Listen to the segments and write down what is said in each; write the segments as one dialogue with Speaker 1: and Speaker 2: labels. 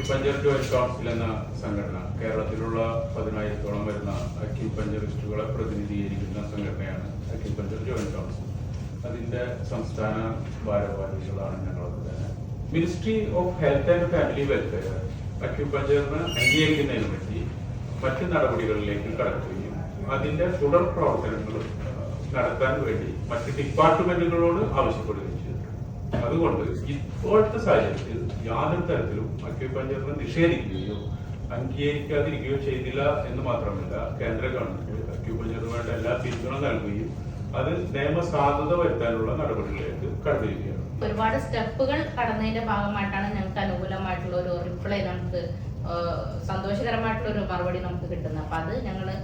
Speaker 1: Acupuncture joint council എന്ന സംഘടന കേരളത്തിലുള്ള 10,000-ഓളം വരുന്ന അക്യുപഞ്ചറിസ്റ്റുകളെ പ്രതിനിധീകരിക്കുന്ന സംഘടനയാണ് അക്യുപഞ്ചർ ജോയിന്റ് കൗൺസിൽ. അതിന്റെ സംസ്ഥാന ഭാരവാഹികളാണ് ഞങ്ങളൊക്കെ തന്നെ. Ministry of health and family welfare അക്യുപഞ്ചറിന് അംഗീകരിക്കുന്നതിന് പറ്റി മറ്റ് നടപടികളിലേക്ക് കടക്കുകയും അതിന്റെ തുടർ പ്രവർത്തനങ്ങൾ നടത്താൻ വേണ്ടി മറ്റ് ഡിപ്പാർട്ട്മെന്റുകളോട് ആവശ്യപ്പെടുകയും ചെയ്തു. അതുകൊണ്ട് ഇപ്പോഴത്തെ സാഹചര്യത്തിൽ യാതൊരു തരത്തിലും അക്യുപഞ്ചറിനെ നിഷേധിക്കുകയോ അംഗീകരിക്കാതിരിക്കുകയോ ചെയ്തില്ല എന്ന് മാത്രമല്ല, കേന്ദ്ര ഗവൺമെന്റ് അക്യുപഞ്ചറിന് വേണ്ട എല്ലാ പിന്തുണ നൽകുകയും അത് നിയമസാധുത വരുത്താനുള്ള നടപടികളിലേക്ക് കടന്നുകയാണ്.
Speaker 2: ഒരുപാട് സ്റ്റെപ്പുകൾ കടന്നതിന്റെ ഭാഗമായിട്ടാണ് ഞങ്ങൾക്ക് അനുകൂലമായിട്ടുള്ള ഒരു റിപ്ലൈ, നമുക്ക് സന്തോഷകരമായിട്ടുള്ള ഒരു മറുപടി നമുക്ക് കിട്ടുന്നത്. അപ്പൊ അത് ഞങ്ങള്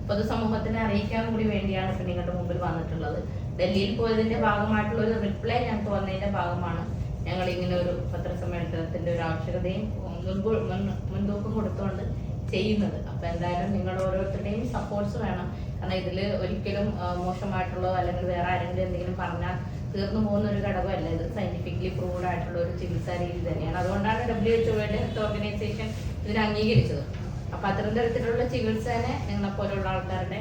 Speaker 2: പൊതുസമൂഹത്തിനെ അറിയിക്കാൻ കൂടി വേണ്ടിയാണ് ഇപ്പൊ നിങ്ങളുടെ മുമ്പിൽ വന്നിട്ടുള്ളത്. ഡൽഹിയിൽ പോയതിന്റെ ഭാഗമായിട്ടുള്ള ഒരു റിപ്ലൈ ഞങ്ങൾക്ക് വന്നതിന്റെ ഭാഗമാണ് ഞങ്ങൾ ഇങ്ങനെ ഒരു പത്രസമ്മേളനത്തിന്റെ ഒരു ആവശ്യകതയും മുൻതൂക്കം കൊടുത്തുകൊണ്ട് ചെയ്യുന്നത്. അപ്പൊ എന്തായാലും നിങ്ങൾ ഓരോരുത്തരുടെയും സപ്പോർട്ട്സ് വേണം. കാരണം ഇതില് ഒരിക്കലും മോശമായിട്ടുള്ളതോ അല്ലെങ്കിൽ വേറെ ആരെങ്കിലും എന്തെങ്കിലും പറഞ്ഞാൽ തീർന്നു പോകുന്ന ഒരു ഘടകമല്ല. ഇത് സയന്റിഫിക്കലി പ്രൂവ്ഡ് ആയിട്ടുള്ള ഒരു ചികിത്സാ രീതി തന്നെയാണ്. അതുകൊണ്ടാണ് WHO വേൾഡ് ഹെൽത്ത് ഓർഗനൈസേഷൻ ഇതിനെ അംഗീകരിച്ചത്. അപ്പൊ അത്തരം തരത്തിലുള്ള ചികിത്സനെ നിങ്ങളെ പോലുള്ള ആൾക്കാരുടെ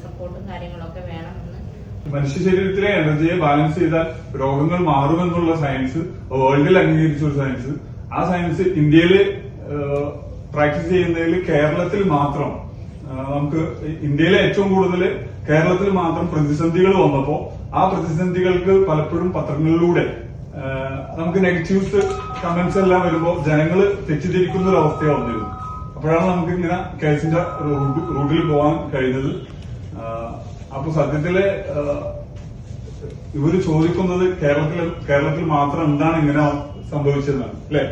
Speaker 2: സപ്പോർട്ടും കാര്യങ്ങളൊക്കെ വേണം എന്ന്.
Speaker 3: മനുഷ്യ ശരീരത്തിലെ എനർജിയെ ബാലൻസ് ചെയ്താൽ രോഗങ്ങൾ മാറുമെന്നുള്ള സയൻസ് വേൾഡിൽ അംഗീകരിച്ച ഒരു സയൻസ്. ആ സയൻസ് ഇന്ത്യയിൽ പ്രാക്ടീസ് ചെയ്യുന്നതിൽ കേരളത്തിൽ മാത്രം നമുക്ക് ഇന്ത്യയിലെ ഏറ്റവും കൂടുതൽ കേരളത്തിൽ മാത്രം പ്രതിസന്ധികൾ വന്നപ്പോ ആ പ്രതിസന്ധികൾക്ക് പലപ്പോഴും പത്രങ്ങളിലൂടെ നമുക്ക് നെഗറ്റീവ്സ് കമന്റ്സ് എല്ലാം വരുമ്പോൾ ജനങ്ങൾ തെറ്റിദ്ധരിക്കുന്ന ഒരു അവസ്ഥ വന്നിരുന്നു. അപ്പോഴാണ് നമുക്ക് ഇങ്ങനെ കേസിന്റെ റൂട്ടിൽ പോകാൻ കഴിഞ്ഞത്. അപ്പൊ സത്യത്തില് ഇവര് ചോദിക്കുന്നത് കേരളത്തിൽ മാത്രം എന്താണ് ഇങ്ങനെ സംഭവിച്ചതെന്നാണ് അല്ലെ?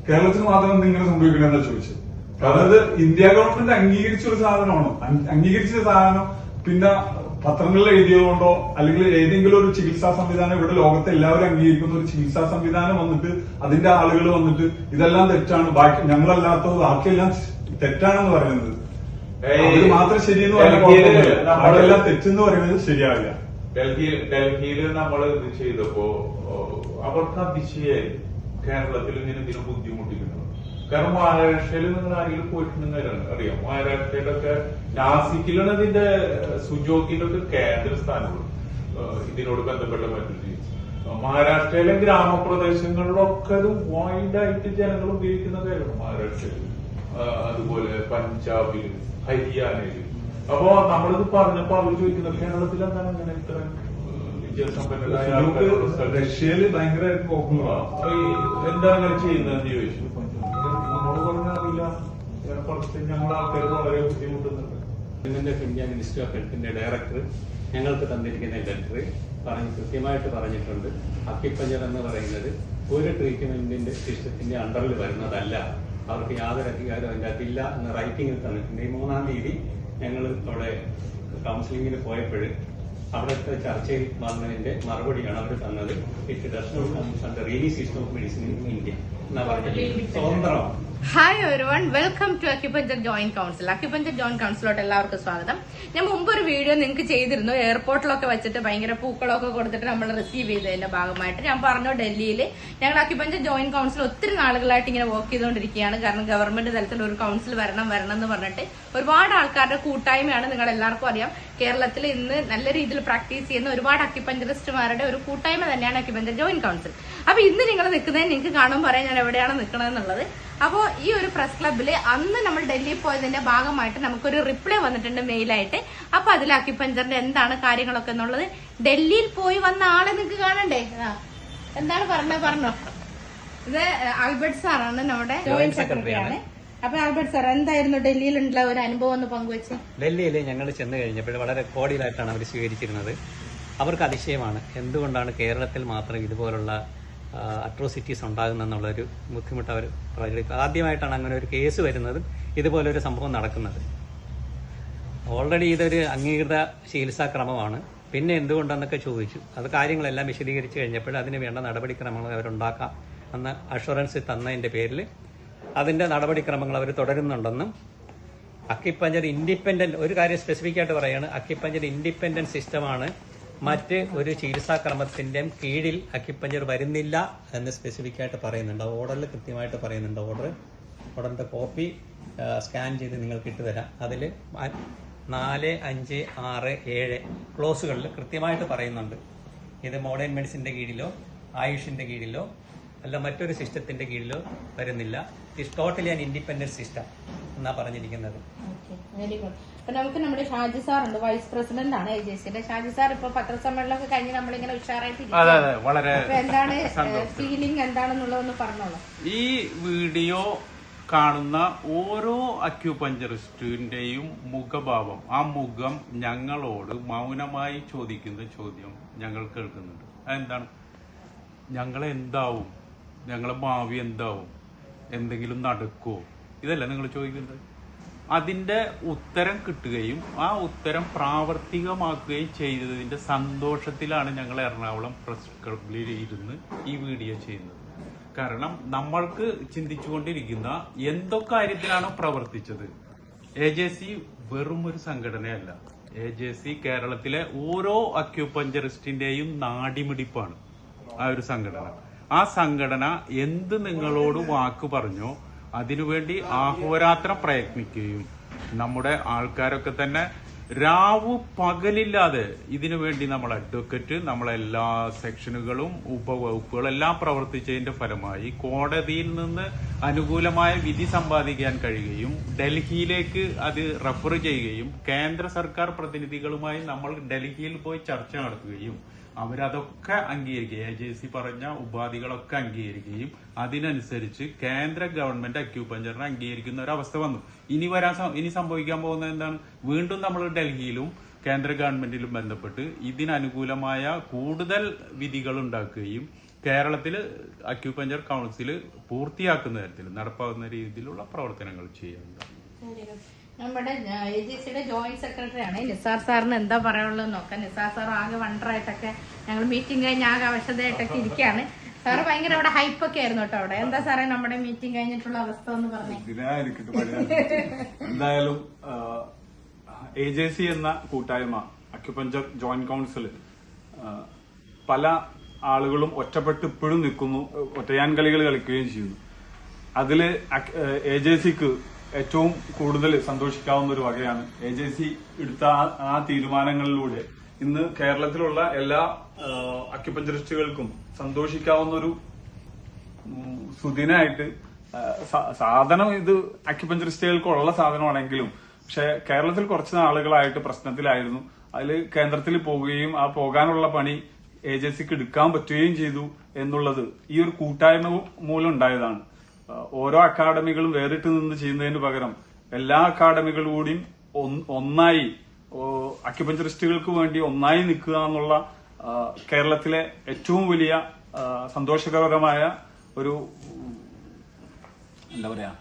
Speaker 3: കേരളത്തിൽ മാത്രം എന്തിങ്ങനെ സംഭവിക്കണമെന്നാ ചോദിച്ചത്. കാരണം അത് ഇന്ത്യ ഗവൺമെന്റ് അംഗീകരിച്ച ഒരു സാധനമാണ്. അംഗീകരിച്ച സാധനം പിന്നെ പത്രങ്ങളിൽ എഴുതിയതുകൊണ്ടോ അല്ലെങ്കിൽ ഏതെങ്കിലും ഒരു ചികിത്സാ സംവിധാനം ഇവിടെ ലോകത്തെ എല്ലാവരും അംഗീകരിക്കുന്ന ഒരു ചികിത്സാ സംവിധാനം വന്നിട്ട് അതിന്റെ ആളുകൾ വന്നിട്ട് ഇതെല്ലാം തെറ്റാണ്, ബാക്കി ഞങ്ങളല്ലാത്തത് ബാക്കിയെല്ലാം തെറ്റാണെന്ന് പറയുന്നത് മാത്രം ശരിയെന്ന് പറയുന്നത് അതെല്ലാം തെറ്റെന്ന് പറയുന്നത് ശരിയാവില്ല.
Speaker 1: ഡൽഹിയിൽ നമ്മൾ ഇത് ചെയ്തപ്പോ അവർക്ക് അതിശയായി കേരളത്തിൽ ഇങ്ങനെ ഇതിനെ ബുദ്ധിമുട്ടിക്കുന്നത്. കാരണം മഹാരാഷ്ട്രയിൽ നിങ്ങൾ ആരെങ്കിലും പോയിട്ടുണ്ടെങ്കിൽ അറിയാം, മഹാരാഷ്ട്രയിലൊക്കെ നാസിക്കിലാണ് ഇതിന്റെ സുജോക്കിന്റെ ഒക്കെ കേന്ദ്ര സ്ഥാനങ്ങൾ ഇതിനോട് ബന്ധപ്പെട്ട മറ്റു മഹാരാഷ്ട്രയിലെ ഗ്രാമപ്രദേശങ്ങളിലൊക്കെ അത് വൈഡായിട്ട് ജനങ്ങൾ ഉപയോഗിക്കുന്ന കാര്യമാണ്. മഹാരാഷ്ട്രയിൽ, അതുപോലെ പഞ്ചാബില്, ഹരിയാനയില്. അപ്പോ നമ്മളിത് പറഞ്ഞപ്പോ അവർ ചോദിക്കുന്നത് കേരളത്തിൽ എന്താണ് ഇങ്ങനെ ഇത്ര വിദ്യാസമ്പന്നരായ ആൾക്കാർ
Speaker 3: റഷ്യയില് ഭയങ്കര
Speaker 1: എന്താ അങ്ങനെ ചെയ്യുന്നതെന്ന് ചോദിച്ചു. നമ്മളോട് പറഞ്ഞറിയില്ല, കുറച്ച് ഞങ്ങളുടെ ആൾക്കാർ വളരെ ബുദ്ധിമുട്ടുന്നുണ്ട്.
Speaker 4: ഇന്ത്യ മിനിസ്ട്രി ഓഫ് ഹെൽത്തിന്റെ ഡയറക്ടർ ഞങ്ങൾക്ക് തന്നിരിക്കുന്ന ലെറ്റർ കൃത്യമായിട്ട് പറഞ്ഞിട്ടുണ്ട്. അക്യുപഞ്ചർ എന്ന് പറയുന്നത് ഒരു ട്രീറ്റ്മെന്റിന്റെ സിസ്റ്റത്തിന്റെ അണ്ടറിൽ വരുന്നതല്ല, അവർക്ക് യാതൊരു അധികാരവും അതിന്റെ അതില്ല എന്ന് റൈറ്റിംഗിൽ തന്നിട്ടുണ്ട്. ഈ 3-ാം തീയതി ഞങ്ങൾ അവിടെ കൗൺസിലിംഗിന് പോയപ്പോൾ അവിടുത്തെ ചർച്ചയിൽ വന്നതിന്റെ മറുപടിയാണ് അവർ തന്നത്. It does not comes under any system of medicine in India എന്നാ പറഞ്ഞത്. സ്വതന്ത്രമാണ്.
Speaker 2: Hi everyone, welcome to acupuncture joint council. Acupuncture joint കൗൺസിലോട്ട് എല്ലാവർക്കും സ്വാഗതം. ഞാൻ മുമ്പ് ഒരു വീഡിയോ നിങ്ങൾക്ക് ചെയ്തിരുന്നു, എയർപോർട്ടിലൊക്കെ വെച്ചിട്ട് ഭയങ്കര പൂക്കളൊക്കെ കൊടുത്തിട്ട് നമ്മൾ റിസീവ് ചെയ്തതിന്റെ ഭാഗമായിട്ട്. ഞാൻ പറഞ്ഞു, ഡൽഹിയിൽ ഞങ്ങൾ അക്യുപഞ്ചർ ജോയിന്റ് കൗൺസിൽ ഒത്തിരി നാളുകളായിട്ട് ഇങ്ങനെ വർക്ക് ചെയ്തുകൊണ്ടിരിക്കുകയാണ്. കാരണം ഗവൺമെന്റ് തലത്തിൽ ഒരു കൗൺസിൽ വരണം എന്ന് പറഞ്ഞിട്ട് ഒരുപാട് ആൾക്കാരുടെ കൂട്ടായ്മയാണ്. നിങ്ങൾ എല്ലാവർക്കും അറിയാം, കേരളത്തിൽ ഇന്ന് നല്ല രീതിയിൽ പ്രാക്ടീസ് ചെയ്യുന്ന ഒരുപാട് അക്യുപഞ്ചറിസ്റ്റുമാരുടെ ഒരു കൂട്ടായ്മ തന്നെയാണ് അക്യുപഞ്ചർ ജോയിന്റ് കൗൺസിൽ. അപ്പൊ ഇന്ന് നിങ്ങൾ നിൽക്കുന്നതിന് നിങ്ങൾക്ക് കാണുമ്പോൾ പറയാം ഞാൻ എവിടെയാണ് നിൽക്കണമെന്നുള്ളത്. അപ്പോൾ ഈ ഒരു പ്രസ് ക്ലബില് അന്ന് നമ്മൾ ഡൽഹിയിൽ പോയതിന്റെ ഭാഗമായിട്ട് നമുക്കൊരു റിപ്ലൈ വന്നിട്ടുണ്ട് മെയിലായിട്ട്. അപ്പൊ അതിൽ അക്യുപഞ്ചറിന്റെ എന്താണ് കാര്യങ്ങളൊക്കെ എന്നുള്ളത് ഡൽഹിയിൽ പോയി വന്ന ആളെ നിങ്ങൾക്ക് കാണണ്ടേ? എന്താണ് പറഞ്ഞോ. ഇത് ആൽബർട്ട് സാറാണ്, നമ്മുടെ ജോയിന്റ് സെക്രട്ടറിയാണ്. അപ്പൊ ആൽബർട്ട് സാർ, എന്തായിരുന്നു ഡൽഹിയിലുള്ള ഒരു അനുഭവം ഒന്ന് പങ്കുവെച്ച്?
Speaker 4: ഡൽഹിയിൽ ഞങ്ങൾ ചെന്ന് കഴിഞ്ഞപ്പോൾ വളരെ കോടിയിലായിട്ടാണ് അവർ സ്വീകരിച്ചിരുന്നത്. അവർക്ക് അതിശയമാണ് എന്തുകൊണ്ടാണ് കേരളത്തിൽ മാത്രം ഇതുപോലുള്ള അട്രോസിറ്റീസ് ഉണ്ടാകുന്നെന്നുള്ളൊരു ബുദ്ധിമുട്ട് അവർ പ്രകടിപ്പിക്കും. ആദ്യമായിട്ടാണ് അങ്ങനെ ഒരു കേസ് വരുന്നതും ഇതുപോലൊരു സംഭവം നടക്കുന്നത്. ഓൾറെഡി ഇതൊരു അംഗീകൃത ചികിത്സാക്രമമാണ്, പിന്നെ എന്തുകൊണ്ടെന്നൊക്കെ ചോദിച്ചു. അത് കാര്യങ്ങളെല്ലാം വിശദീകരിച്ച് കഴിഞ്ഞപ്പോൾ അതിന് വേണ്ട നടപടിക്രമങ്ങൾ അവരുണ്ടാക്കാം എന്ന അഷുറൻസ് തന്നതിൻ്റെ പേരിൽ അതിൻ്റെ നടപടിക്രമങ്ങൾ അവർ തുടരുന്നുണ്ടെന്നും അക്യുപഞ്ചർ ഇൻഡിപെൻഡന്റ്, ഒരു കാര്യം സ്പെസിഫിക് ആയിട്ട് പറയുകയാണ്, അക്യുപഞ്ചർ ഇൻഡിപെൻഡന്റ് സിസ്റ്റമാണ്, മറ്റ് ഒരു ചികിത്സാക്രമത്തിന്റെയും കീഴിൽ അക്യുപഞ്ചർ വരുന്നില്ല എന്ന് സ്പെസിഫിക് ആയിട്ട് പറയുന്നുണ്ട്. ഓർഡറിൽ കൃത്യമായിട്ട് പറയുന്നുണ്ട്. ഓർഡർ ഓർഡറിൻ്റെ കോപ്പി സ്കാൻ ചെയ്ത് നിങ്ങൾക്ക് ഇട്ട് തരാം. അതിൽ 4, 5, 6, 7 ക്ലോസുകളിൽ കൃത്യമായിട്ട് പറയുന്നുണ്ട് ഇത് മോഡേൺ മെഡിസിൻ്റെ കീഴിലോ ആയുഷിൻ്റെ കീഴിലോ അല്ല മറ്റൊരു സിസ്റ്റത്തിൻ്റെ കീഴിലോ വരുന്നില്ല. It's totally an independent system എന്നാണ് പറഞ്ഞിരിക്കുന്നത്.
Speaker 2: Very good. അപ്പൊ നമുക്ക് നമ്മുടെ ഷാജി സാർ ഉണ്ട്, വൈസ് പ്രസിഡന്റ് ആണ് AJCയുടെ. ഷാജി സാർ ഇപ്പൊ പത്രസമ്മേളനമൊക്കെ കഴിഞ്ഞ് നമ്മളിങ്ങനെ ഉഷാറായിട്ട്
Speaker 1: വളരെ
Speaker 2: എന്താണ് ഫീലിംഗ് എന്താണെന്നുള്ളതൊന്ന് പറഞ്ഞോളൂ.
Speaker 1: ഈ വീഡിയോ കാണുന്ന ഓരോ അക്യൂപഞ്ചറിസ്റ്റിന്റെയും മുഖഭാവം, ആ മുഖം ഞങ്ങളോട് മൗനമായി ചോദിക്കുന്ന ചോദ്യം ഞങ്ങൾ കേൾക്കുന്നുണ്ട്. അതെന്താണ്? ഞങ്ങളെന്താവും, ഞങ്ങളെ ഭാവി എന്താവും, എന്തെങ്കിലും നടക്കുമോ, ഇതല്ല നിങ്ങൾ ചോദിക്കുന്നത്. അതിന്റെ ഉത്തരം കിട്ടുകയും ആ ഉത്തരം പ്രാവർത്തികമാക്കുകയും ചെയ്തതിന്റെ സന്തോഷത്തിലാണ് ഞങ്ങൾ എറണാകുളം പ്രസ് ക്ലബ്ബിൽ ഇരുന്ന് ഈ വീഡിയോ ചെയ്യുന്നത്. കാരണം നമ്മൾക്ക് ചിന്തിച്ചുകൊണ്ടിരിക്കുന്ന എന്തൊക്കെ കാര്യത്തിലാണോ പ്രവർത്തിച്ചത്, AJC വെറും ഒരു സംഘടനയല്ല. AJC കേരളത്തിലെ ഓരോ അക്യൂപഞ്ചറിസ്റ്റിന്റെയും നാടിമിടിപ്പാണ് ആ ഒരു സംഘടന. ആ സംഘടന എന്ത് നിങ്ങളോട് വാക്ക് പറഞ്ഞോ അതിനുവേണ്ടി ആഹോരാത്രം പ്രയത്നിക്കുകയും നമ്മുടെ ആൾക്കാരൊക്കെ തന്നെ രാവു പകലില്ലാതെ ഇതിനു വേണ്ടി നമ്മൾ അഡ്വക്കറ്റ്, നമ്മളെല്ലാ സെക്ഷനുകളും ഉപവകുപ്പുകളെല്ലാം പ്രവർത്തിച്ചതിന്റെ ഫലമായി കോടതിയിൽ നിന്ന് അനുകൂലമായ വിധി സമ്പാദിക്കാൻ കഴിയുകയും ഡൽഹിയിലേക്ക് അത് റെഫർ ചെയ്യുകയും കേന്ദ്ര സർക്കാർ പ്രതിനിധികളുമായി നമ്മൾ ഡൽഹിയിൽ പോയി ചർച്ച നടത്തുകയും അവരതൊക്കെ അംഗീകരിക്കുകയും AJC പറഞ്ഞ ഉപാധികളൊക്കെ അംഗീകരിക്കുകയും അതിനനുസരിച്ച് കേന്ദ്ര ഗവൺമെന്റ് അക്യൂപഞ്ചറിനെ അംഗീകരിക്കുന്ന ഒരു അവസ്ഥ വന്നു. ഇനി സംഭവിക്കാൻ പോകുന്നത് എന്താണ്? വീണ്ടും നമ്മൾ ഡൽഹിയിലും കേന്ദ്ര ഗവൺമെന്റിലും ബന്ധപ്പെട്ട് ഇതിനനുകൂലമായ കൂടുതൽ വിധികൾ ഉണ്ടാക്കുകയും കേരളത്തിൽ അക്യൂപഞ്ചർ കൗൺസിൽ പൂർത്തിയാക്കുന്ന തരത്തിൽ നടപ്പാകുന്ന രീതിയിലുള്ള പ്രവർത്തനങ്ങൾ ചെയ്യുന്നുണ്ട്.
Speaker 2: നമ്മുടെ AJCയുടെ ജോയിന്റ് സെക്രട്ടറി ആണ് നിസാർ സാറിന് എന്താ പറയാനുള്ളത് നോക്കാം. നിസാർ സാർ ആകെ വണ്ടറായിട്ടൊക്കെ ഞങ്ങൾ മീറ്റിംഗ് കഴിഞ്ഞ് ആകെ അവശതയായിട്ടൊക്കെ ഇരിക്കുകയാണ്. സാറ് ഭയങ്കര അവിടെ ഹൈപ്പൊക്കെ ആയിരുന്നു കേട്ടോ അവിടെ. എന്താ സാറേ നമ്മുടെ മീറ്റിംഗ് കഴിഞ്ഞിട്ടുള്ള അവസ്ഥ എന്ന് പറഞ്ഞേ?
Speaker 3: എന്തായാലും AJC എന്ന കൂട്ടായ്മ, അക്യുപഞ്ചർ ജോയിന്റ് കൗൺസിൽ, പല ആളുകളും ഒറ്റപ്പെട്ട് ഇപ്പോഴും നിൽക്കുന്നു, ഒറ്റയാൻ കളികൾ കളിക്കുകയും ചെയ്യുന്നു. അതില് AJCക്ക് ഏറ്റവും കൂടുതൽ സന്തോഷിക്കാവുന്ന ഒരു വകയാണ് AJC എടുത്ത ആ തീരുമാനങ്ങളിലൂടെ ഇന്ന് കേരളത്തിലുള്ള എല്ലാ അക്യുപഞ്ചറിസ്റ്റുകൾക്കും സന്തോഷിക്കാവുന്ന ഒരു സുദിനായിട്ട് സാധനം ഇത് അക്യുപഞ്ചറിസ്റ്റുകൾക്കുള്ള സാധനമാണെങ്കിലും പക്ഷെ കേരളത്തിൽ കുറച്ച് നാളുകളായിട്ട് പ്രശ്നത്തിലായിരുന്നു. അതിൽ കേന്ദ്രത്തിൽ പോവുകയും ആ പോകാനുള്ള പണി AJCക്ക് എടുക്കാൻ പറ്റുകയും ചെയ്തു എന്നുള്ളത് ഈ ഒരു കൂട്ടായ്മ മൂലം ഉണ്ടായതാണ്. ഓരോ അക്കാഡമികളും വേറിട്ട് നിന്ന് ചെയ്യുന്നതിന് പകരം എല്ലാ അക്കാഡമികളും കൂടിയും ഒന്നായി അക്യുപഞ്ചറിസ്റ്റുകൾക്ക് വേണ്ടി ഒന്നായി നിൽക്കുക എന്നുള്ള കേരളത്തിലെ ഏറ്റവും വലിയ സന്തോഷകരമായ ഒരു എന്താ പറയാ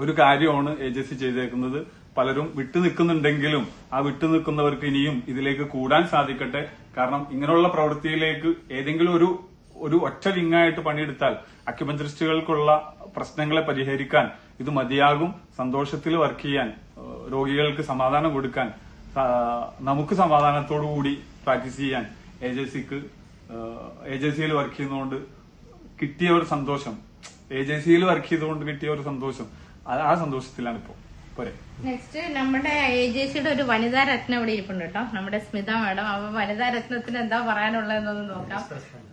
Speaker 3: ഒരു കാര്യമാണ് AJC ചെയ്തേക്കുന്നത്. പലരും വിട്ടു നിൽക്കുന്നുണ്ടെങ്കിലും ആ വിട്ടു നിൽക്കുന്നവർക്ക് ഇനിയും ഇതിലേക്ക് കൂടാൻ സാധിക്കട്ടെ. കാരണം ഇങ്ങനെയുള്ള പ്രവൃത്തിയിലേക്ക് ഏതെങ്കിലും ഒരു ഒറ്റ വിങ്ങായിട്ട് പണിയെടുത്താൽ അക്യുപഞ്ചറിസ്റ്റുകൾക്കുള്ള പ്രശ്നങ്ങളെ പരിഹരിക്കാൻ ഇത് മതിയാകും. സന്തോഷത്തിൽ വർക്ക് ചെയ്യാൻ, രോഗികൾക്ക് സമാധാനം കൊടുക്കാൻ, നമുക്ക് സമാധാനത്തോടുകൂടി പ്രാക്ടീസ് ചെയ്യാൻ AJCയിൽ വർക്ക് ചെയ്യുന്നതുകൊണ്ട് കിട്ടിയ ഒരു സന്തോഷം, AJCയിൽ വർക്ക് ചെയ്തുകൊണ്ട് കിട്ടിയ ഒരു സന്തോഷം, ആ സന്തോഷത്തിലാണ് ഇപ്പോ. പോരെ.
Speaker 2: നെക്സ്റ്റ് നമ്മുടെ AJCയുടെ ഒരു വനിതാ രത്നം ഇവിടെ ഇരിപ്പുണ്ട് കേട്ടോ, നമ്മുടെ സ്മിത മാഡം. അപ്പൊ വനിതാ രത്നത്തിന് എന്താ പറയാനുള്ളതെന്നൊന്ന് നോക്കാം.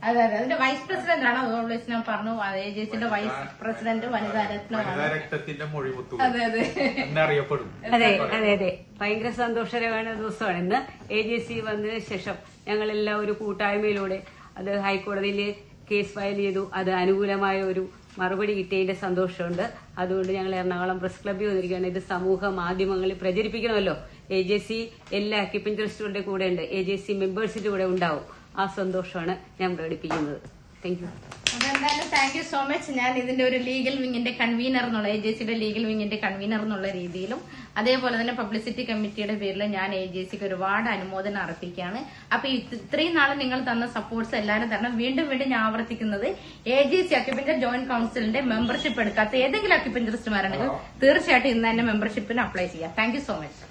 Speaker 2: അതെ അതിന്റെ വൈസ് പ്രസിഡന്റ് ആണ്, അതുകൊണ്ട് ഞാൻ പറഞ്ഞു AJCയുടെ വൈസ് പ്രസിഡന്റ് വനിതാ രത്നമാണ്.
Speaker 5: അതെ അതെ അതെ ഭയങ്കര സന്തോഷകരമായ ദിവസമാണ് ഇന്ന്. AJC വന്നതിന് ശേഷം ഞങ്ങളെല്ലാം ഒരു കൂട്ടായ്മയിലൂടെ അത് ഹൈക്കോടതിയിൽ കേസ് ഫയൽ ചെയ്തു. അത് അനുകൂലമായ ഒരു മറുപടി കിട്ടിയതിന്റെ സന്തോഷമുണ്ട്. അതുകൊണ്ട് ഞങ്ങൾ എറണാകുളം പ്രസ് ക്ലബ്ബിൽ വന്നിരിക്കുകയാണ്. ഇത് സമൂഹ മാധ്യമങ്ങളിൽ പ്രചരിപ്പിക്കണമല്ലോ. AJC എല്ലാ അക്യുപഞ്ചറിസ്റ്റുകളുടെ കൂടെ ഉണ്ട്, AJC മെമ്പേഴ്സിന്റെ കൂടെ ഉണ്ടാവും. ആ സന്തോഷമാണ് ഞാൻ പ്രകടിപ്പിക്കുന്നത്. Thank you.
Speaker 2: അതെന്തായാലും താങ്ക് യു സോ മച്ച്. ഞാൻ ഇതിന്റെ ഒരു ലീഗൽ വിങ്ങിന്റെ കൺവീനർ എന്നുള്ള AJCയുടെ ലീഗൽ വിങ്ങിന്റെ കൺവീനർ എന്നുള്ള രീതിയിലും അതേപോലെ തന്നെ പബ്ലിസിറ്റി കമ്മിറ്റിയുടെ പേരിൽ ഞാൻ AJCക്ക് ഒരുപാട് അനുമോദനം അർപ്പിക്കുകയാണ്. അപ്പൊ ഇത്രയും നാളെ നിങ്ങൾ തന്ന സപ്പോർട്ട്സ് എല്ലാവരും തരണം. വീണ്ടും ഞാൻ ആവർത്തിക്കുന്നത്, AJC അക്യുപഞ്ചർ ജോയിന്റ് കൌൺസിലിന്റെ മെമ്പർഷിപ്പ് എടുക്കാത്ത ഏതെങ്കിലും അക്യുപഞ്ചറിസ്റ്റുമാരുണ്ടെങ്കിൽ തീർച്ചയായിട്ടും ഇന്ന് തന്നെ മെമ്പർഷിപ്പിന് അപ്ലൈ ചെയ്യാം. Thank you so much.